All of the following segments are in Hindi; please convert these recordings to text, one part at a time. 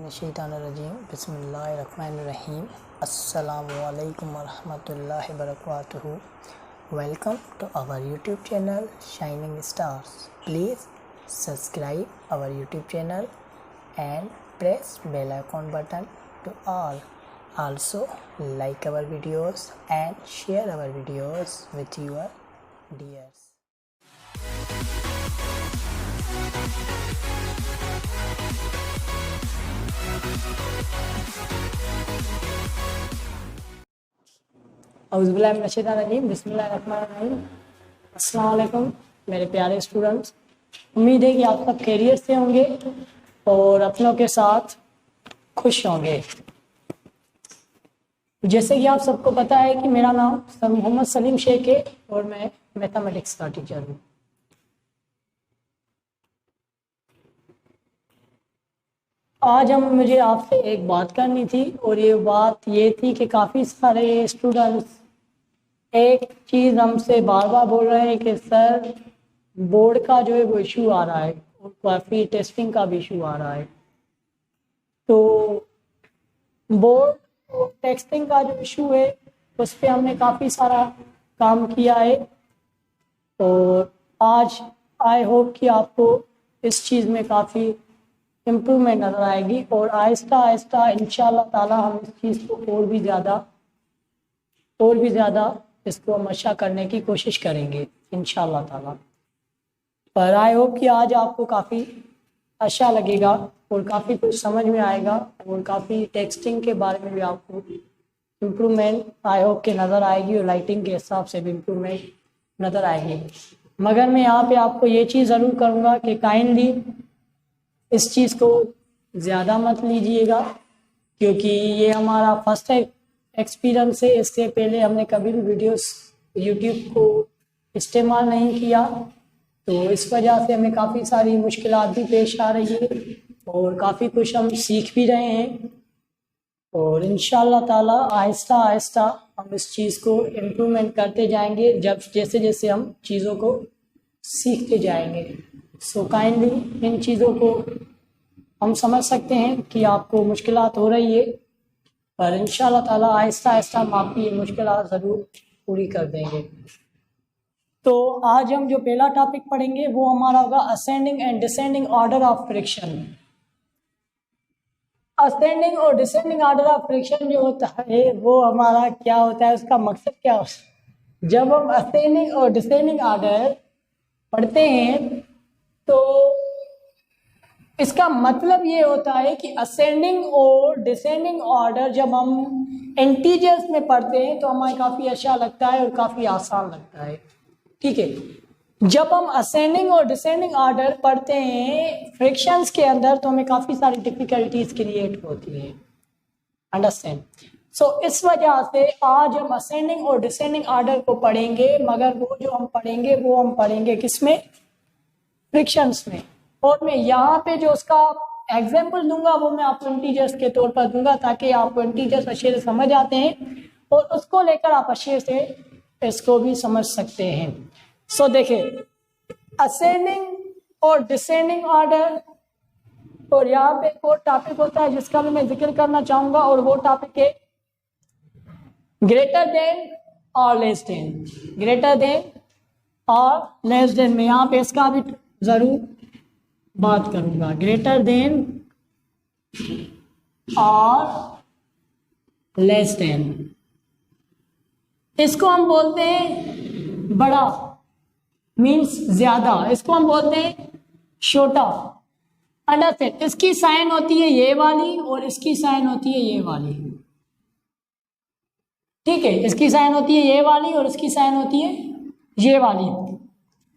बिस्मिल्लाहिर्रहमानिर्रहीम बिस्मिल्लाहिर्रहमानिर्रहीम अस्सलामुअलैकुम वरहमतुल्लाहि वबरकातुहू। Welcome to our YouTube channel Shining Stars. Please subscribe our YouTube channel and press bell icon button to all. Also like our videos and share our videos with your dears. औज़ुबिल्लाहिमिनश्शैतानिर्रजीम बिस्मिल्लाहिर्रहमानिर्रहीम। अस्सलाम वालेकुम मेरे प्यारे स्टूडेंट्स, उम्मीद है कि आप सब खैरियत से होंगे और अपनों के साथ खुश होंगे। जैसे कि आप सबको पता है कि मेरा नाम सर मोहम्मद सलीम शेख है और मैं मैथमेटिक्स का टीचर हूँ। आज मुझे आपसे एक बात करनी थी और ये बात ये थी कि काफ़ी सारे स्टूडेंट्स एक चीज़ हमसे बार बार बोल रहे हैं कि सर बोर्ड का जो है वो इशू आ रहा है और काफ़ी टेस्टिंग का भी इशू आ रहा है। तो बोर्ड टेस्टिंग का जो इशू है उस पर हमने काफ़ी सारा काम किया है और आज आई होप कि आपको इस चीज़ में काफ़ी इम्प्रूवमेंट नज़र आएगी और आहिस्ता आहिस्ता इंशाल्लाह ताला हम इस चीज़ को और भी ज़्यादा इसको हम अच्छा करने की कोशिश करेंगे इंशाल्लाह ताला। पर आई होप कि आज आपको काफ़ी अच्छा लगेगा और काफ़ी कुछ समझ में आएगा और काफ़ी टेक्सटिंग के बारे में भी आपको इम्प्रूवमेंट आई होप के नज़र आएगी और राइटिंग के हिसाब से भी इम्प्रूवमेंट नज़र आएगी। मगर मैं यहाँ पे आपको ये चीज़ ज़रूर करूँगा कि काइंडली इस चीज़ को ज़्यादा मत लीजिएगा क्योंकि ये हमारा फर्स्ट एक्सपीरियंस है। इससे पहले हमने कभी भी वीडियोस यूट्यूब को इस्तेमाल नहीं किया, तो इस वजह से हमें काफ़ी सारी मुश्किलात भी पेश आ रही है और काफ़ी कुछ हम सीख भी रहे हैं और इंशाल्लाह ताला आहिस्ता आहिस्ता हम इस चीज़ को इम्प्रूवमेंट करते जाएंगे जैसे जैसे हम चीज़ों को सीखते जाएंगे। सो काइंडली इन चीज़ों को हम समझ सकते हैं कि आपको मुश्किलात हो रही है, पर इंशाल्लाह ताला आहिस्ता आहिस्ता हम आपकी ये मुश्किलात ज़रूर पूरी कर देंगे। तो आज हम जो पहला टॉपिक पढ़ेंगे वो हमारा होगा ascending and descending order of friction. Ascending और डिसेंडिंग ऑर्डर ऑफ फ्रिक्शन जो होता है वो हमारा क्या होता है, उसका मकसद क्या होता है। जब हम असेंडिंग और डिसेंडिंग ऑर्डर पढ़ते हैं तो इसका मतलब ये होता है कि असेंडिंग और डिसेंडिंग ऑर्डर जब हम इंटीजर्स में पढ़ते हैं तो हमें काफ़ी अच्छा लगता है और काफ़ी आसान लगता है। ठीक है, जब हम असेंडिंग और डिसेंडिंग ऑर्डर पढ़ते हैं फ्रिक्शंस के अंदर तो हमें काफ़ी सारी डिफ़िकल्टीज क्रिएट होती हैं। अंडरस्टैंड? सो इस वजह से आज हम असेंडिंग और डिसेंडिंग ऑर्डर को पढ़ेंगे, मगर वो जो हम पढ़ेंगे किसमें? फ्रिक्शंस में। और मैं यहाँ पे जो उसका एग्जाम्पल दूंगा वो मैं आपको इंटीजर्स के तौर पर दूंगा ताकि आपको इंटीजर्स अच्छे से समझ आते हैं और उसको लेकर आप अच्छे से इसको भी समझ सकते हैं। सो देखिए, असेंडिंग और डिसेंडिंग ऑर्डर, और यहाँ पे एक और टॉपिक होता है जिसका भी मैं जिक्र करना चाहूंगा और वो टॉपिक है ग्रेटर देन और लेस देन। ग्रेटर देन और लेस देन में यहाँ पे इसका भी जरूर बात करूंगा। ग्रेटर देन और लेस देन, इसको हम बोलते हैं बड़ा, मीन्स ज्यादा। इसको हम बोलते हैं छोटा। अंडरस्टैंड? इसकी साइन होती है ये वाली और इसकी साइन होती है ये वाली। ठीक है, इसकी साइन होती है ये वाली और इसकी साइन होती है ये वाली।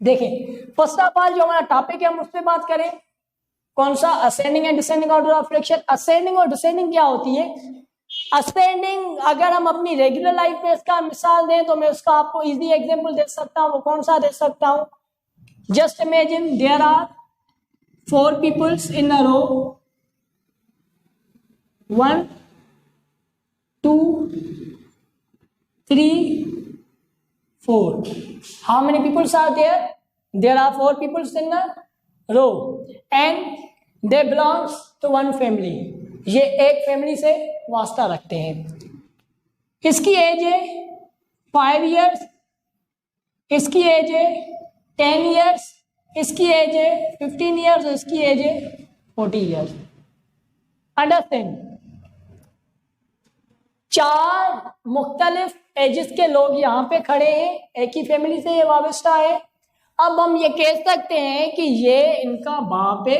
देखिए, फर्स्ट ऑफ ऑल जो हमारा टॉपिक है हम उस पर बात करें। कौन सा? Ascending and descending order of friction. Ascending और डिसेंडिंग क्या होती है? असेंडिंग अगर हम अपनी रेगुलर लाइफ में इसका मिसाल दें तो मैं उसका आपको इजी एग्जांपल दे सकता हूँ। वो कौन सा दे सकता हूँ? Just imagine there are 4 peoples in a row, 1 2 3 4. How many people are there? There are 4 people in a row and they belongs to one family. ये एक फैमिली से वास्ता रखते हैं। इसकी एज है 5 ईयर्स, इसकी एज है 10 ईयर्स, इसकी एज है 15 ईयर्स, इसकी एज है 40 ईयर्स। अंडरस्टैंड? 4 मुख्तलिफ एजेस के लोग यहाँ पे खड़े हैं, एक ही फैमिली से ये वाबस्ता है। अब हम ये कह सकते हैं कि ये इनका बाप है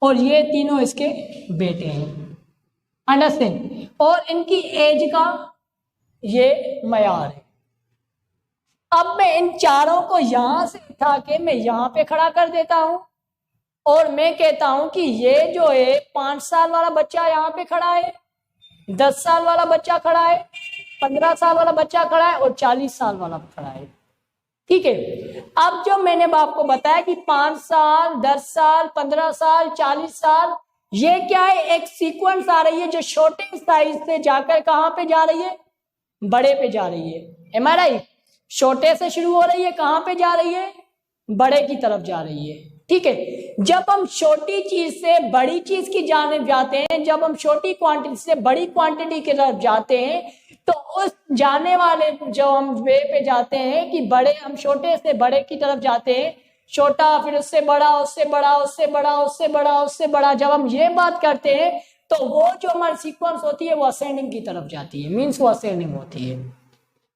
और ये तीनों इसके बेटे हैं। अंडरस्टैंड? और इनकी एज का ये मयार है। अब मैं इन चारों को यहां से उठा के मैं यहाँ पे खड़ा कर देता हूं और मैं कहता हूं कि ये जो है 5 साल वाला बच्चा यहाँ पे खड़ा है, 10 साल वाला बच्चा खड़ा है, 15 साल वाला बच्चा खड़ा है और 40 साल वाला खड़ा है। ठीक है। अब जो मैंने आपको बताया कि 5 साल, 10 साल, 15 साल, 40 साल, ये क्या है, एक सीक्वेंस आ रही है जो छोटे साइज से जाकर कहां पे जा रही है, बड़े पे जा रही है। एम आई राइट? छोटे से शुरू हो रही है, कहां पे जा रही है, बड़े की तरफ जा रही है। ठीक है। जब हम छोटी चीज से बड़ी चीज की जानिब जाते हैं, जब हम छोटी क्वांटिटी से बड़ी क्वांटिटी की तरफ जाते हैं, तो उस जाने वाले जो हम वे पे जाते हैं कि बड़े, हम छोटे से बड़े की तरफ जाते हैं, छोटा फिर उससे बड़ा, उससे बड़ा, उससे बड़ा, उससे बड़ा, उससे बड़ा। जब हम ये बात करते हैं तो वो जो हमारी सीक्वेंस होती है वो असेंडिंग की तरफ जाती है, मीन्स वो असेंडिंग होती है।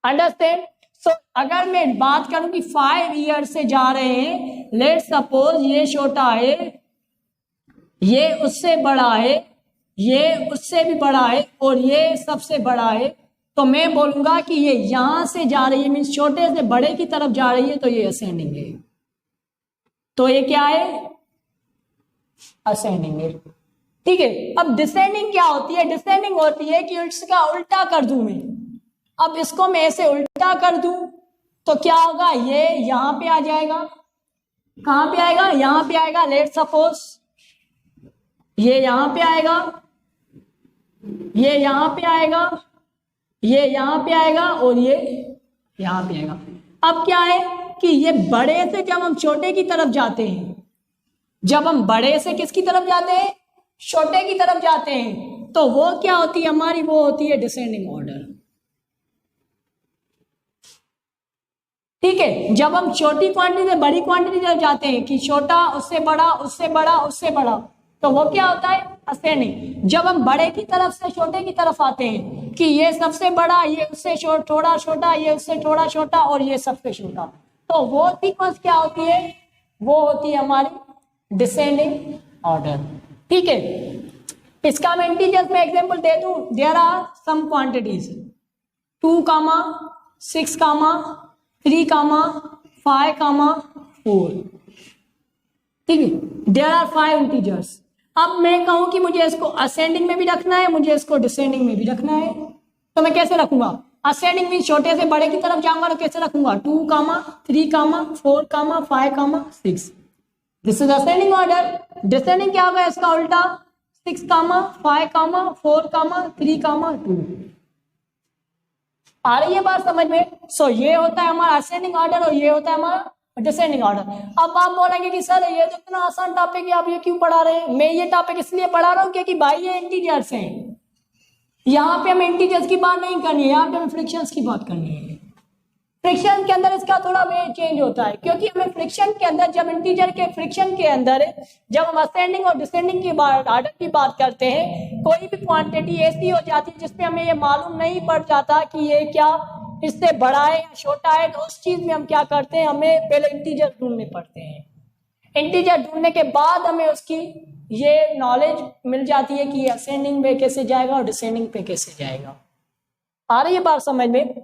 अंडरस्टैंड? सो अगर मैं बात करूं कि 5 ईयर से जा रहे हैं, लेट सपोज ये छोटा है, ये उससे बड़ा है, ये उससे भी बड़ा है और ये सबसे बड़ा है, तो मैं बोलूंगा कि ये यहां से जा रही है, मीन्स छोटे से बड़े की तरफ जा रही है, तो ये असेंडिंग है। तो ये क्या है, असेंडिंग है। ठीक है। अब डिसेंडिंग क्या होती है? डिसेंडिंग होती है कि इसका उल्टा कर दूं मैं। अब इसको मैं ऐसे उल्टा कर दूं तो क्या होगा, ये यहां पे आ जाएगा। कहां पे आएगा? यहां पे आएगा। लेट सपोज ये यहां पे आएगा, ये यहां पे आएगा, ये यहां पे आएगा और ये यहां पे आएगा। अब क्या है कि ये बड़े से जब हम छोटे की तरफ जाते हैं, जब हम बड़े से किसकी तरफ जाते हैं, छोटे की तरफ जाते हैं, तो वो क्या होती है हमारी, वो होती है डिसेंडिंग ऑर्डर। ठीक है। जब हम छोटी क्वांटिटी से बड़ी क्वांटिटी तरफ जाते हैं कि छोटा उससे बड़ा, उससे बड़ा, उससे बड़ा, तो वो क्या होता है, असेंडिंग। जब हम बड़े की तरफ से छोटे की तरफ आते हैं कि ये सबसे बड़ा, ये उससे थोड़ा छोटा, ये उससे थोड़ा छोटा और ये सबसे छोटा, तो वो सीक्वेंस क्या होती है, वो होती है हमारी डिसेंडिंग ऑर्डर। ठीक है। इसका मैं इंटीजर्स में एग्जांपल दे दूं, देयर आर सम क्वांटिटीज 2, 6, 3, 5, 4। ठीक है। There are 5 integers. अब मैं कहूं कि मुझे इसको असेंडिंग में भी रखना है, मुझे इसको डिसेंडिंग में भी रखना है, तो मैं कैसे रखूंगा? असेंडिंग मीन छोटे से बड़े की तरफ जाऊंगा तो कैसे रखूंगा, 2, 3, 4, 5, 6। This is ascending order. Descending क्या होगा इसका उल्टा, 6, 5, 4, 3, 2। आ रही है बात समझ में? सो ये होता है हमारा असेंडिंग ऑर्डर और ये होता है हमारा डिसेंडिंग ऑर्डर। अब आप बोलेंगे कि सर ये तो इतना आसान टॉपिक है, आप ये क्यों पढ़ा रहे हैं? मैं ये टॉपिक इसलिए पढ़ा रहा हूँ क्योंकि भाई ये इंटीजर्स हैं, यहाँ पे हमें इंटीजर्स की बात नहीं करनी है, यहाँ पे हमें फ्रिक्शंस की बात करनी है। फ्रिक्शन के अंदर इसका थोड़ा वे चेंज होता है, क्योंकि हमें फ्रिक्शन के अंदर, जब इंटीजर के फ्रिक्शन के अंदर जब हम असेंडिंग और डिसेंडिंग की बात, ऑर्डर की बात करते हैं, कोई भी क्वांटिटी ऐसी हो जाती है जिसमें हमें ये मालूम नहीं पड़ जाता कि ये क्या इससे बड़ा है या छोटा है, तो उस चीज में हम क्या करते हैं, हमें पहले इंटीजर ढूंढने पड़ते हैं। इंटीजर ढूंढने के बाद हमें उसकी ये नॉलेज मिल जाती है कि ये असेंडिंग पे कैसे जाएगा और डिसेंडिंग पे कैसे जाएगा। आ रही है बात समझ में?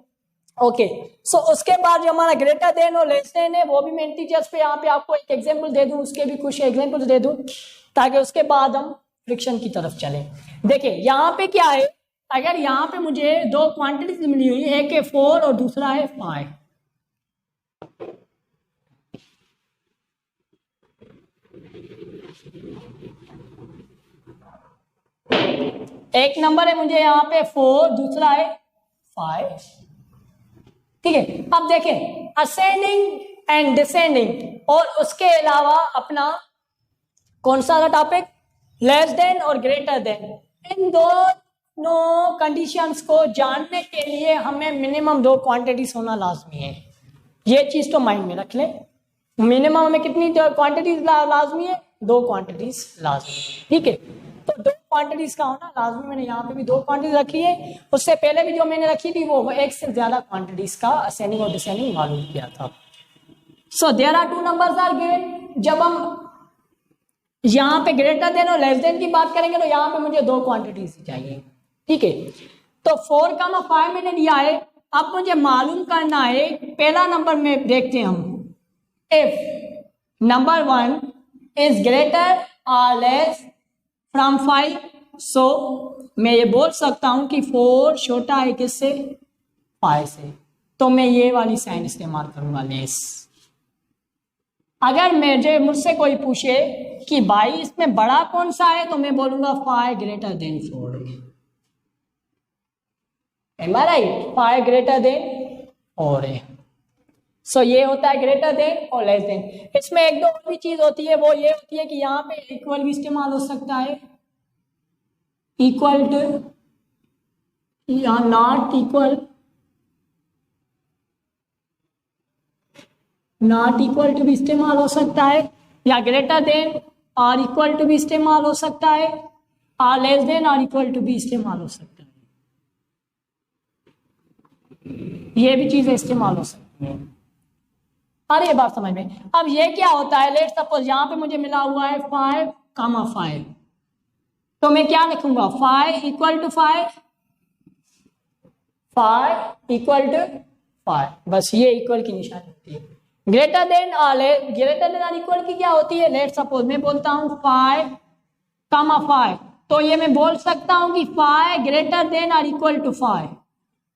ओके। सो उसके बाद जो हमारा ग्रेटर देन और लेस देन है, वो भी मैं इंटीजर्स पे यहाँ पे आपको एक एग्जांपल दे दूं, उसके भी कुछ एग्जांपल्स दे दूं ताकि उसके बाद हम फ्रिक्शन की तरफ चलें। देखिए यहाँ पे क्या है, अगर यहाँ पे मुझे 2 क्वांटिटीज मिली हुई है, एक है 4 और दूसरा है 5। एक नंबर है मुझे यहाँ पे 4, दूसरा है 5। ठीक है। अब देखें असेंडिंग एंड डिसेंडिंग और उसके अलावा अपना कौन सा टॉपिक, लेस देन और ग्रेटर देन, इन दोनों कंडीशंस को जानने के लिए हमें मिनिमम 2 क्वांटिटीज होना लाजमी है। ये चीज तो माइंड में रख लें। मिनिमम में कितनी क्वांटिटीज लाजमी है? 2 क्वांटिटीज लाजमी है। ठीक है, तो 2 क्वांटिटीज का होना लाजमी। मैंने यहाँ पे भी 2 क्वांटिटीज रखी है, उससे पहले भी जो मैंने रखी थी वो 1 से ज्यादा क्वांटिटीज का असेंडिंग और डिसेंडिंग मालूम किया था। So there are 2 numbers are given. जब हम यहाँ पे ग्रेटर देन और लेस देन की बात करेंगे तो यहाँ पे मुझे 2 क्वांटिटीज चाहिए। ठीक है, तो 4,5 मैंने दिया है। अब मुझे मालूम करना है, पहला नंबर में देखते हैं हम, इफ नंबर 1 इज ग्रेटर और लेस फ्रॉम 5, सो मैं ये बोल सकता हूं कि 4 छोटा है किससे? 5 से। तो मैं ये वाली साइन इस्तेमाल करूंगा, लेस। अगर मुझसे कोई पूछे कि भाई इसमें बड़ा कौन सा है, तो मैं बोलूंगा 5 ग्रेटर देन 4 है। Am I right? 5 greater than 4 है। सो ये होता है ग्रेटर देन और लेस देन। इसमें 1-2 और भी चीज होती है, वो ये होती है कि यहाँ पे इक्वल भी इस्तेमाल हो सकता है, इक्वल टू या not equal, not equal to भी इस्तेमाल हो सकता है, या ग्रेटर देन और इक्वल टू भी इस्तेमाल हो सकता है, और लेस देन और इक्वल टू भी इस्तेमाल हो सकता है। ये भी चीजें इस्तेमाल हो सकती हैं। अरे ये बात समझ में। अब ये क्या होता है, लेट्स सपोज यहाँ पे मुझे मिला हुआ है 5,5, तो मैं क्या लिखूंगा? 5 इक्वल टू 5, 5 इक्वल टू 5, बस ये इक्वल की निशानी होती है। ग्रेटर देन और इक्वल की क्या होती है? लेट्स सपोज मैं बोलता हूँ 5,5, तो ये मैं बोल सकता हूँ कि 5 ग्रेटर देन और इक्वल टू 5।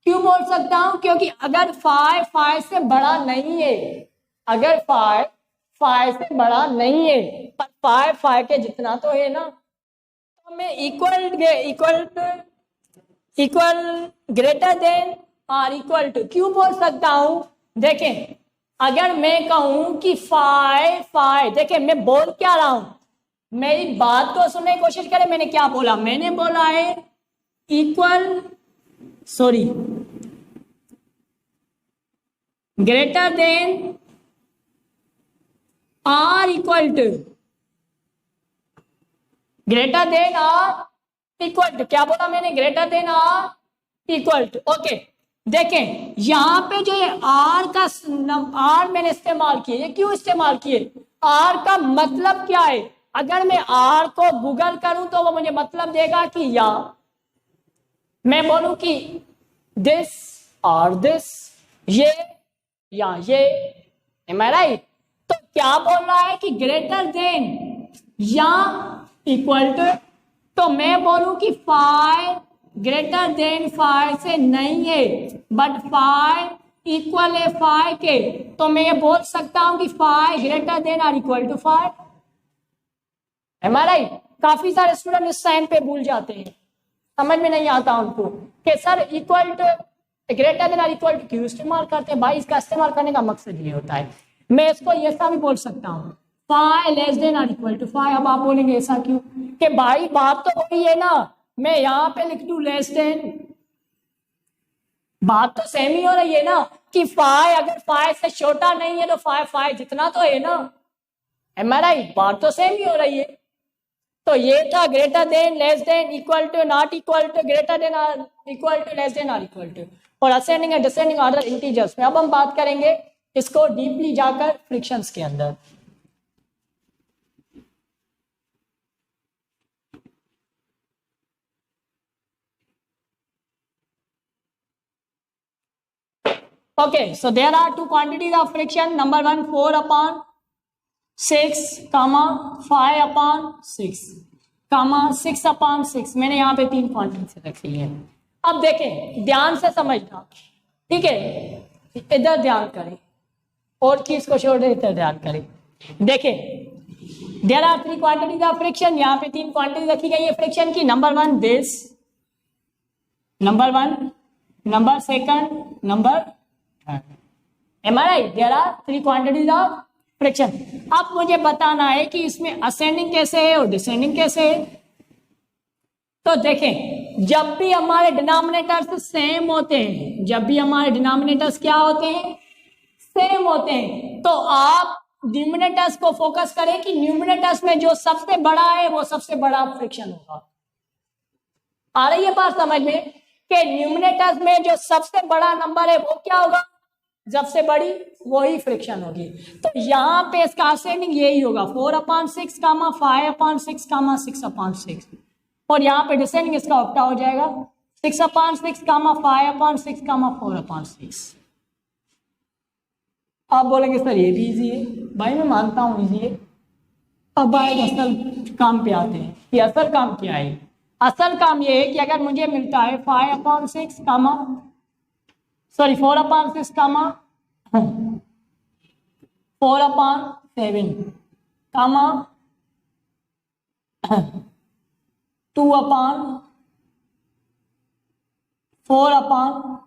क्यों बोल सकता हूँ? क्योंकि अगर 5 से बड़ा नहीं है, अगर 5 से बड़ा नहीं है, पर 5 के जितना तो है ना, तो मैं इक्वल ग्रेटर देन और इक्वल टू क्यों बोल सकता हूं? देखें, अगर मैं कहूं कि 5, देखें मैं बोल क्या रहा हूं, मेरी बात को सुनने की कोशिश करें। मैंने क्या बोला? मैंने बोला है ग्रेटर देन और इक्वल टू, ग्रेटर देन और इक्वल टू, क्या बोला मैंने? ग्रेटर देन और इक्वल टू। ओके, देखें यहां पे जो ये आर मैंने इस्तेमाल किए, ये क्यों इस्तेमाल किए? आर का मतलब क्या है? अगर मैं आर को गूगल करूं तो वो मुझे मतलब देगा कि या मैं बोलूं कि दिस और दिस, ये या ये। Am I right? तो क्या बोल रहा है कि ग्रेटर देन या इक्वल टू, तो मैं बोलूं कि 5 ग्रेटर देन 5 से नहीं है, बट 5 इक्वल है 5 के, तो मैं ये बोल सकता हूं कि 5 ग्रेटर देन और equal to 5। Am I right? काफी सारे स्टूडेंट इस साइन पे भूल जाते हैं, समझ में नहीं आता उनको कि sir equal to greater than और इक्वल टू क्यों इस्तेमाल करते हैं। भाई इसका इस्तेमाल करने का मकसद ये होता है, मैं इसको ऐसा भी बोल सकता हूँ 5 लेस देन और इक्वल टू 5। अब आप बोलेंगे ऐसा क्यों? कि भाई बात तो वही है ना, मैं यहाँ पे लिख दूं लेस देन, बात तो सेम ही हो रही है ना कि 5 अगर 5 से छोटा नहीं है तो 5 जितना तो है ना। Am I right? बात तो सेम ही हो रही है। तो ये था greater than, less than, equal to, not equal to, greater than और इक्वल टू, लेस देन और इक्वल टू, और ascending and descending order integers में। अब हम बात करेंगे इसको डीपली जाकर फ्रिक्शंस के अंदर। Okay, so there are 2 quantities of friction. Number 1 4/6, 5/6, 6/6। मैंने यहाँ पे 3 क्वांटिटी रखी है। अब देखें, ध्यान से समझना, ठीक है? इधर ध्यान करें और चीज को छोड़ दे, इधर ध्यान करें। देखें, there are 3 quantities of fraction. यहाँ पे 3 क्वांटिटी रखी गई है फ्रिक्शन की। Number 1 this, number 1, number 2, number 3rd। Am I right? There are 3 quantities of fraction. अब मुझे बताना है कि इसमें असेंडिंग कैसे है और डिसेंडिंग कैसे है। तो देखें, जब भी हमारे डिनोमिनेटर्स सेम होते हैं, जब भी हमारे डिनोमिनेटर्स क्या होते हैं, सेम होते हैं, तो आप न्यूमिनेटर्स को फोकस करें कि न्यूमिनेटर्स में जो सबसे बड़ा है वो सबसे बड़ा फ्रैक्शन होगा। आ रही है बात समझ में कि न्यूमिनेटर्स में जो सबसे बड़ा नंबर है वो क्या होगा, सबसे बड़ी वही फ्रैक्शन होगी। तो यहाँ पे इसका असेंडिंग यही होगा 4/6, 5/6, 6/6, और यहाँ पे डिसेंडिंग इसका उल्टा हो जाएगा 6/6, 5/6, 4/6। आप बोलेंगे सर ये भी इजी है, भाई मैं मानता हूँ इजी है। अब भाई असल काम पे आते हैं कि असल काम क्या है। असल काम ये है कि अगर मुझे मिलता है 5/6 4/6 4/7 2/4।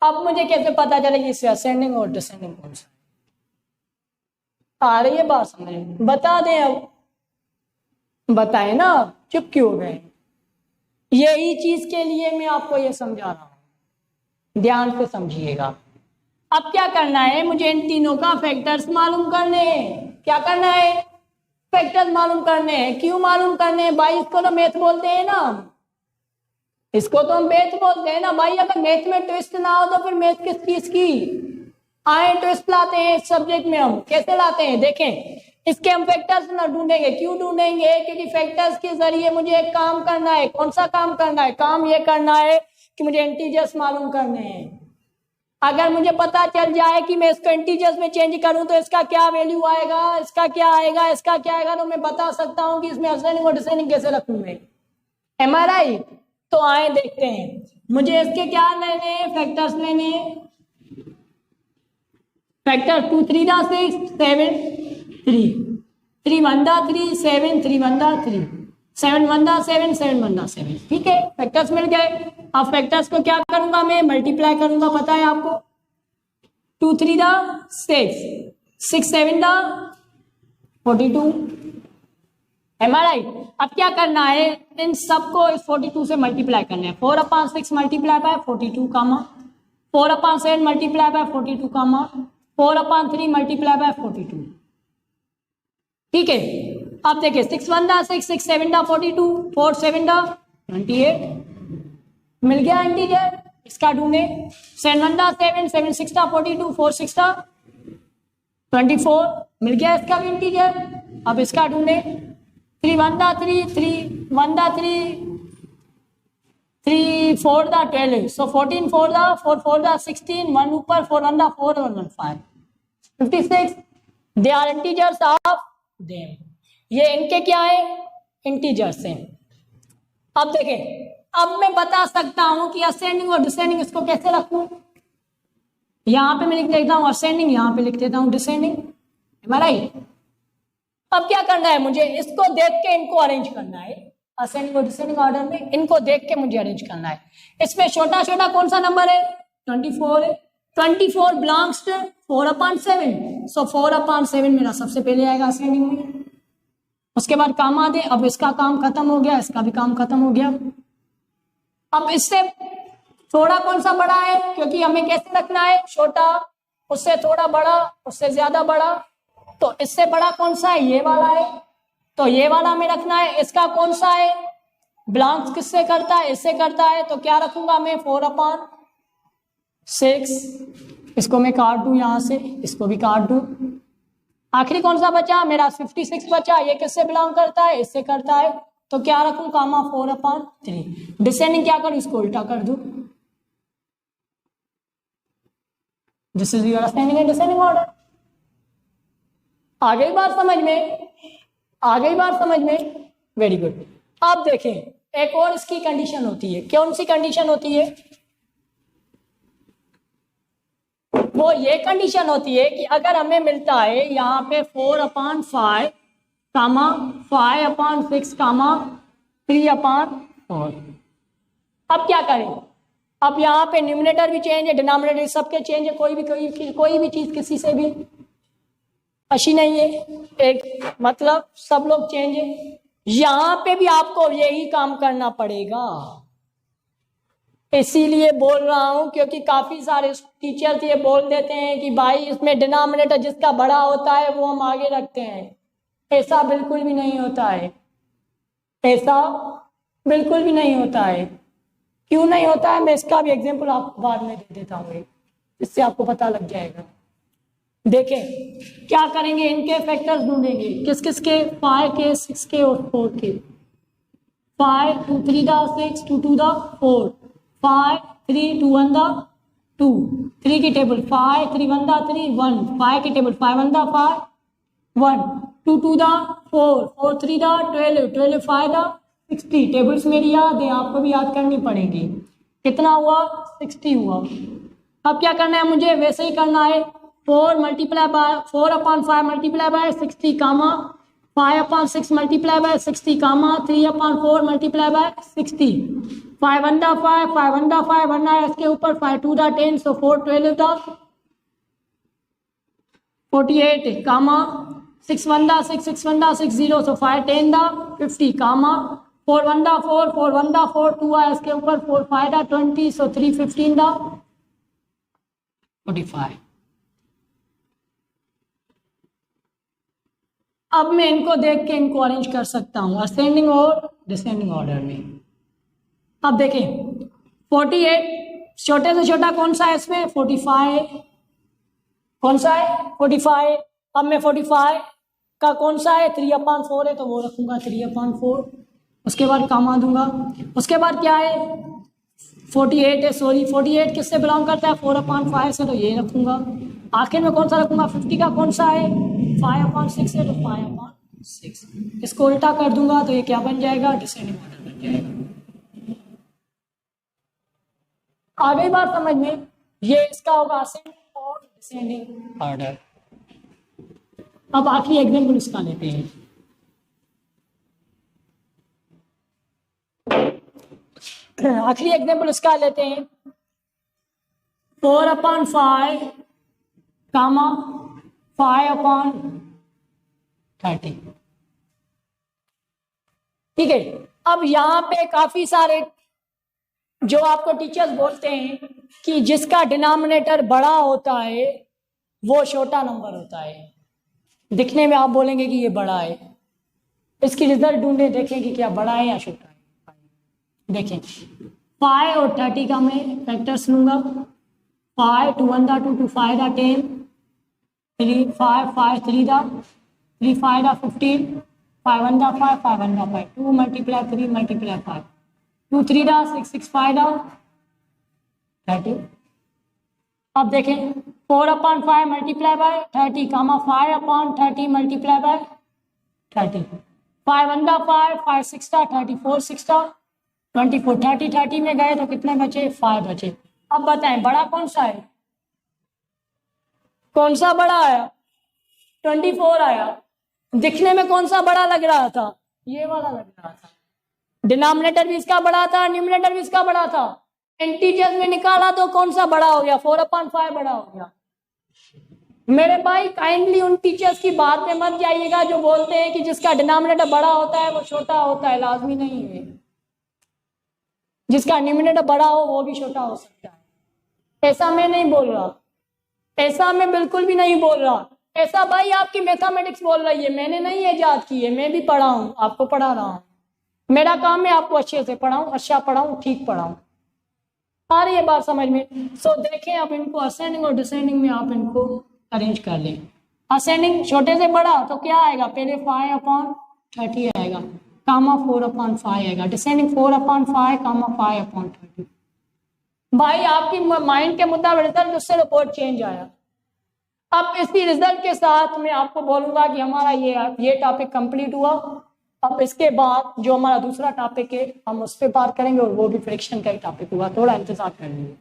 अब मुझे कैसे पता चलेगी इससे असेंडिंग और डिसेंडिंग कौन सा। आ रही है बात समझ में, बता दें अब, बताए ना, चुप क्यों हो गए। यही चीज के लिए मैं आपको ये समझा रहा हूं, ध्यान से समझिएगा। अब क्या करना है, मुझे इन तीनों का फैक्टर्स मालूम करने हैं। क्या करना है, फैक्टर्स मालूम करने हैं। क्यों मालूम करने हैं भाई, इसको तो मैथ बोलते हैं ना, इसको तो हम मैथ बोलते हैं ना भाई। अगर मैथ में ट्विस्ट ना हो तो फिर मैथ किस चीज की। आए ट्विस्ट लाते हैं इस सब्जेक्ट में, हम कैसे लाते हैं देखें। इसके हम फैक्टर्स ना ढूंढेंगे। क्यों ढूंढेंगे, क्योंकि फैक्टर्स के जरिए मुझे एक काम करना है। कौन सा काम करना है, काम ये करना है कि मुझे इंटीजर्स मालूम करने हैं। अगर मुझे पता चल जाए कि मैं इसको इंटीजर्स में चेंज करूं तो इसका क्या वैल्यू आएगा, इसका क्या आएगा, इसका क्या आएगा, तो मैं बता सकता हूं कि इसमें असेंडिंग और डिसेंडिंग कैसे रखूं मैं। एम आई राइट। तो आए देखते हैं, मुझे इसके क्या लेने हैं, फैक्टर्स लेने हैं। फैक्टर 2 3 6 7 3 3 1 3 7 3 1 3 7 1 7 7 1 7। ठीक है, फैक्टर्स मिल गए। अब फैक्टर्स को क्या करूंगा मैं, मल्टीप्लाई करूंगा, पता है आपको। 2 3 6 6 7 42। एम आई राइट। अब क्या करना है, इन सबको इस 42 से मल्टीप्लाई करना है। 4/6 multiply by 42 4/7 multiply by 42 4/3 multiply by 42। ठीक है, अब देखिए 6 1 6 6 7 42 4 7 28 मिल गया इंटीजर। इसका ढूंढे 7 1 7 7 6 42 4 6 24 मिल गया इसका भी इंटीजर। अब इसका ढूंढे 3 1 3 3 1 3 3 4 12, so 14 4 4 4 16 1 ऊपर 4 1 4 1 5 56। They are integers of them. ये इनके क्या है, इंटीजर्स हैं। अब देखें, अब मैं बता सकता हूं कि असेंडिंग और डिसेंडिंग इसको कैसे रखूं। यहां पे मैं लिख देता हूं असेंडिंग, यहां पे लिख देता हूं डिसेंडिंग। एम आई राइट। अब क्या करना है, मुझे इसको देख के इनको अरेंज करना है। असेंडिंग और डिसेंडिंग ऑर्डर में इनको देख के मुझे अरेंज करना है। इसमें छोटा छोटा कौन सा नंबर है, 24 है। 24 बिलोंग्स टू 4/7, सो 4/7 मेरा सबसे पहले आएगा असेंडिंग में। उसके बाद कामा दे। अब इसका काम खत्म हो गया, इसका भी काम खत्म हो गया। अब इससे थोड़ा कौन सा बड़ा है, क्योंकि हमें कैसे रखना है, छोटा उससे थोड़ा बड़ा उससे ज्यादा बड़ा। तो इससे बड़ा कौन सा है, ये वाला है, तो ये वाला हमें रखना है। इसका कौन सा है, बिलोंग्स किससे करता है, इससे करता है, तो क्या रखूंगा मैं 4/6। इसको मैं काट दूं यहां से, इसको भी काट दूं। आखिरी कौन सा बचा मेरा, 56 बचा। ये किससे बिलोंग करता है, इससे करता है, तो क्या रखूं, कामा 4/3। डिसेंडिंग क्या करूं, इसको उल्टा कर दूं। This is your ascending and descending order. आ गई बात समझ में, आ गई बात समझ में, वेरी गुड। अब देखें, एक और इसकी कंडीशन होती है। कौन सी कंडीशन होती है, वो ये कंडीशन होती है कि अगर हमें मिलता है यहाँ पे 4/5 5/6 3/4। अब क्या करें, अब यहाँ पे न्यूमिनेटर भी चेंज है, डिनोमिनेटर सबके चेंज है। कोई भी चीज किसी से भी अच्छी नहीं है, एक मतलब सब लोग चेंज है। यहाँ पे भी आपको यही काम करना पड़ेगा, इसीलिए बोल रहा हूं, क्योंकि काफी सारे टीचर्स ये बोल देते हैं कि भाई इसमें डिनोमिनेटर जिसका बड़ा होता है वो हम आगे रखते हैं। ऐसा बिल्कुल भी नहीं होता है, ऐसा बिल्कुल भी नहीं होता है। क्यों नहीं होता है, मैं इसका भी एग्जांपल आपको बाद में दे देता हूँ, इससे आपको पता लग जाएगा। देखें क्या करेंगे, इनके फैक्टर्स ढूंढेंगे, किस किस के, 5 के, 6 के और 4 के। 5 2 3 दा 6 2 2 दा 4, 5 3 2 1 दा 2, 3 की टेबल 5 3 1 दा 3 1, 5 की टेबल 5 1 दा 5 1, 2 2 दा 4, 4 3 दा 12, 12 5 दा 60। टेबल्स मेरी याद है, आपको भी याद करनी पड़ेगी। कितना हुआ, 60 हुआ। अब क्या करना है मुझे, वैसे ही करना है, 4 multiply by 4/5 multiply by 60 comma 5/6 multiply by 60 comma 3/4 multiply by 60। 5 1 दा 5, 5 1 दा 5, 1 आया इसके ऊपर, 5 2 दा 10, सो 4 12 दा 48 कामा 6 1 दा 6, 6 1 दा 6 0, सो 5 10 दा 50 कामा 4 1 दा 4, 4 1 दा 4, 2 आया इसके ऊपर, 4 5 दा 20, सो 3 15 दा 45। अब मैं इनको देख के इनको अरेंज कर सकता हूं असेंडिंग और डिसेंडिंग ऑर्डर में। अब देखें 48 छोटे से छोटा कौन सा है इसमें, 45 कौन सा है, 45। अब मैं 45 का कौन सा है, 3/4 है, तो वो रखूंगा 3/4। उसके बाद कामा दूंगा। उसके बाद क्या है, 48 है, सॉरी 48 किससे बिलोंग करता है, 4/5 से, तो ये रखूंगा। आखिर में कौन सा रखूंगा, 50 का कौन सा है, 5/6 है, तो 5/6। इसको उल्टा कर दूंगा तो ये क्या बन जाएगा, डिसेंडिंग ऑर्डर बन जाएगा। आ गई बात समझ में, ये इसका होगा असेंडिंग और डिसेंडिंग ऑर्डर। अब आखिरी एग्जाम्पल इसका लेते हैं। आखिरी एग्जाम्पल इसका लेते हैं, 4/5 कामा 5/30। ठीक है। अब यहाँ पे काफी सारे जो आपको टीचर्स बोलते हैं कि जिसका डिनोमिनेटर बड़ा होता है वो छोटा नंबर होता है। दिखने में आप बोलेंगे कि ये बड़ा है, इसकी रिजल्ट ढूंढे, देखें कि क्या बड़ा है या छोटा है। देखें 5 और 30 का मैं फैक्टर्स लूंगा, 5 2 1 दा 2, 2 5 दा 10, 3 5 5 3 दा 3 5 दा 15, 5 1 दा 5, 5 1 दा 5, 2 मल्टीप्लाई 3 मल्टीप्लाई 5, 2 3 दा 6, 6 5 दा 30। अब देखें 4/5 multiply by 30 comma 5/30 multiply by 30, 5 1 दा 5, 5 6 दा 34, 6 दा 24, 30 30 में गए तो कितने बचे, 5 बचे। अब बताएं बड़ा कौन सा है, कौन सा बड़ा आया, 24 आया। दिखने में कौन सा बड़ा लग रहा था, ये वाला लग रहा था। डिनोमिनेटर भी इसका बड़ा था, न्यूमरेटर भी इसका बड़ा था। इंटीजर्स में निकाला तो कौन सा बड़ा हो गया, 4/5 बड़ा हो गया। मेरे भाई काइंडली उन टीचर्स की बात में मत जाइएगा जो बोलते हैं कि जिसका डिनोमिनेटर बड़ा होता है वो छोटा होता है, लाजमी नहीं है। जिसका न्यूमरेटर बड़ा हो वो भी छोटा हो सकता है, ऐसा मैं नहीं बोल रहा, ऐसा मैं बिल्कुल भी नहीं बोल रहा। ऐसा भाई आपकी मैथमेटिक्स बोल रही है, मैंने नहीं इजाद की है, मैं भी पढ़ा हूँ, आपको पढ़ा रहा हूँ। मेरा काम है आपको अच्छे से पढ़ाऊं, अच्छा पढ़ाऊं, ठीक पढ़ाऊं। आ रही है बात समझ में। सो देखें अब इनको असेंडिंग और डिसेंडिंग में आप इनको अरेंज कर लें। असेंडिंग छोटे से बड़ा तो क्या आएगा, पहले 5/30 आएगा कामा 4/5 आएगा, डिसेंडिंग 4/5 कामा 5/30। भाई आपकी माइंड के मुताबिक रिजल्ट उससे रिपोर्ट चेंज आया। अब इसी रिजल्ट के साथ मैं आपको बोलूंगा कि हमारा ये टॉपिक कंप्लीट हुआ। अब इसके बाद जो हमारा दूसरा टॉपिक है हम उस पर बात करेंगे और वो भी फ्रिक्शन का ही टॉपिक हुआ, थोड़ा इंतजार कर लीजिए।